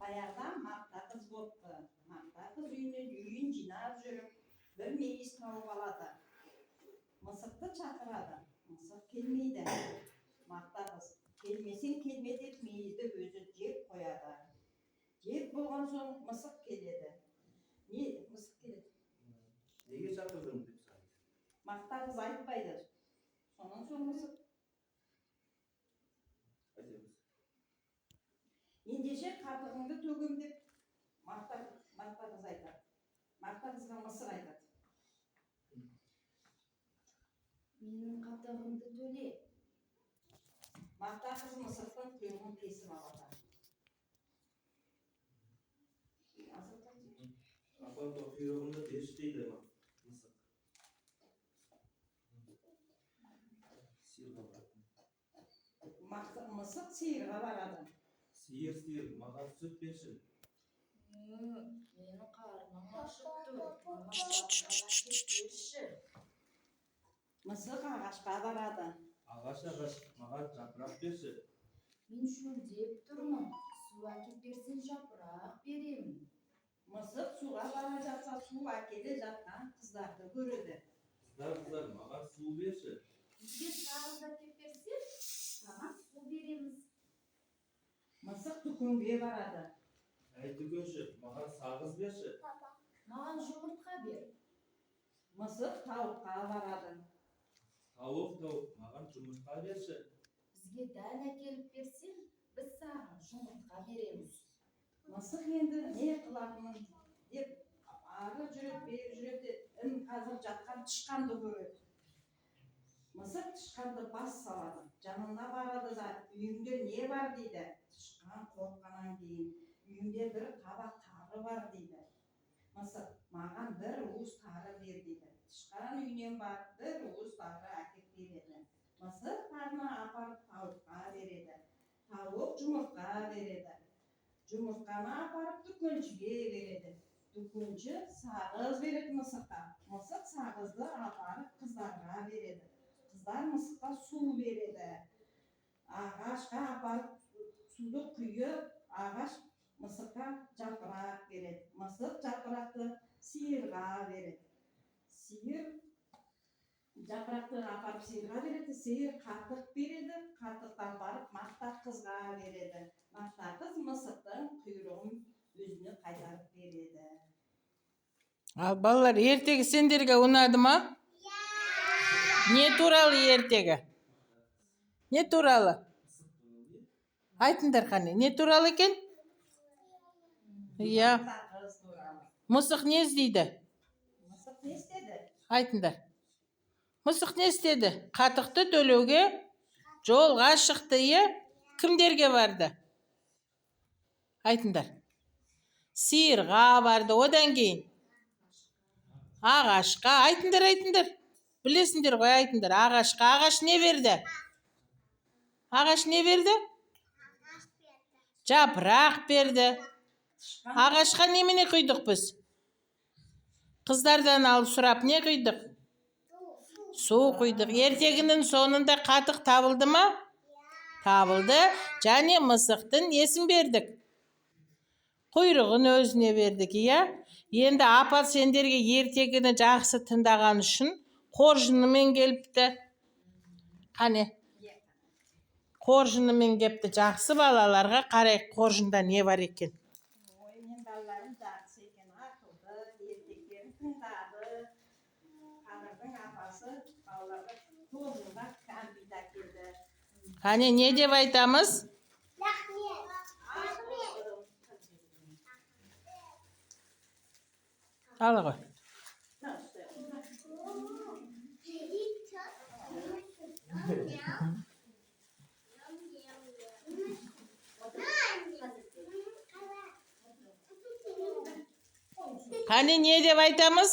Баяғыда мақта қыз болыпты. Мақта қыз үйін жинап жүріп, бір мейіз тауып алады. Мысықты шақырады. Мысық келмейді. Мақта қыз, келмесең келме деп мейізді өзі жеп қояды. Жеп болған соң мысық келеді. Не мысық келеді? Неге шақырдың деп сұрайды. Мақта қыз айтпайды. Сонан соң мысық ендеше қатығыңды төгем деп мақта қыз айтады. Мақта қызға мысық айтады. Менің қатығымды төле. Мақта қыз мысықтың құйрығын кесіп алады. Апам құйрығымды берші дейді мысық. Мысық сиырға барады. Сиыр, маған сүт берші. Менің қарным ашып тұр. Мысық ағашқа барады. Ағаш, маған жапырақ берші. Мен шөлдеп тұрмын. Су әкеп берсең жапырақ беремін. Мысық суға бара жатса, су әкеле жатқан қыздарды көреді. Қыздар, маған су берші. Бізге сағыз әкеп берсең, саған су береміз. Мысық дүкенге барады. Әй дүкенші, маған сағыз берші. Маған жұмыртқа бер. Мысық тауыққа барады. Тауық, маған жұмыртқа берші. Бізге дән әкеліп берсең, біз саған жұмыртқа береміз. Мысық енді не қылатынын деп ары жүреді, бері жүреді, қазір жатқан тышқанды көреді. Мысық тышқанды бас салады. Жанына барады да, үйіңде не бар дейді. Тышқан қорыққаннан кейін, үйімде бір табақ тары бар дейді. Мысық, маған бір уыс тары бер дейді. Тышқан үйінен барып, бір уыс тары әкеп береді. Мысық тарыны апарып тауыққа береді. Тауық жұмыртқа береді. Жұмыртқаны апарып дүкеншіге береді. Дүкенші сағыз береді мысыққа. Мысық сағызды апарып қыздарға береді. Қыздар мысыққа су береді. Ағашқа апарып суды құйып, ағаш мысыққа жапырақ береді. Мысық жапырақты сиырға береді. Сиыр жапырақты апарып сиырға береді. Сиыр қатық береді. Қатықтан барып мақта қызға береді. Мақта қыз мысықтың құйрығын өзіне қайтарып береді. Ал балалар, ертегі сендерге ұнады ма? Не туралы ертегі? Не туралы? Айтыңдар қане, не туралы екен? Иә. Мысық не іздейді? Мысық не істеді? Айтыңдар. Мысық не істеді? Қатықты төлеуге жолға шықты, иә? Кімдерге барды? Айтыңдар. Сиырға барды, одан кейін ағашқа. Айтыңдар. Білесіңдер ғой, айтыңдар. Ағашқа. Ағаш не берді? Ағаш не берді? Жапырақ берді. Ағашқа немене құйдық біз? Қыздардан алып сұрап не құйдық? Су құйдық. Ертегінің сонында қатық табылды ма? Табылды. Және мысықтың несін бердік? Құйрығын өзіне бердік, иә? Енді апа сендерге ертегіні жақсы тыңдаған үшін қоржынымен келіпті. Қане? Қоржынымен келіпті. Жақсы балаларға қарай, қоржында не бар екен? Мен балаларым жақсы екен, ақылды, ертектерін тыңдады. Қадырдың апасы балаларға қоржынға кәмпит әкелді. Қане, не деп айтамыз? Ала ғой. Қане, не деп айтамыз?